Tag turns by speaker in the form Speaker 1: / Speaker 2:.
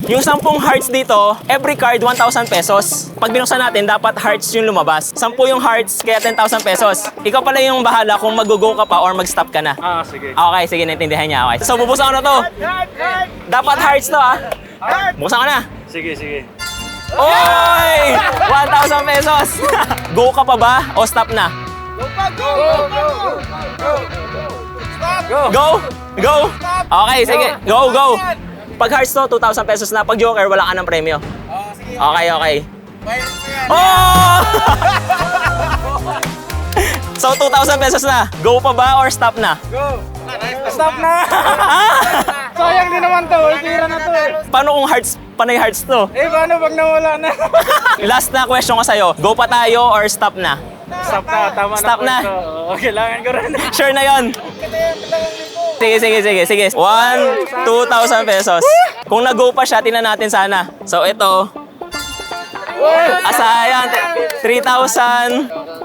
Speaker 1: Yung 10 hearts dito, every card 1,000 pesos. Pag binuksan natin, dapat hearts yung lumabas. 10 yung hearts, kaya 10,000 pesos. Ikaw pala yung bahala kung mag-go ka pa or mag-stop ka na.
Speaker 2: Sige.
Speaker 1: Okay, sige, naintindihan niya. Okay. So, bubuksan ko na to. Dapat hearts to, ha? Buksan ko na.
Speaker 2: Sige.
Speaker 1: Oy! 1,000 pesos! Go ka pa ba o stop na? Go! Go! Okay, sige. Go! Pag hearts to, 2,000 pesos na. Pag joker, wala ka ng premyo. Okay. Oh! So, 2,000 pesos na. Go pa ba or stop na?
Speaker 2: Stop na! Sayang din naman to. Tira na to eh.
Speaker 1: Paano kung hearts, panay hearts to?
Speaker 2: Paano pag nawala na?
Speaker 1: Last na question ko sa'yo. Go pa tayo or stop na?
Speaker 2: Stop na. Tama na.
Speaker 1: Stop na.
Speaker 2: Kailangan ko rin.
Speaker 1: Sure na yon. Sige. 2,000 pesos. Kung nag-go pa siya, tingnan natin sana. So, ito. Asayan. 3,000.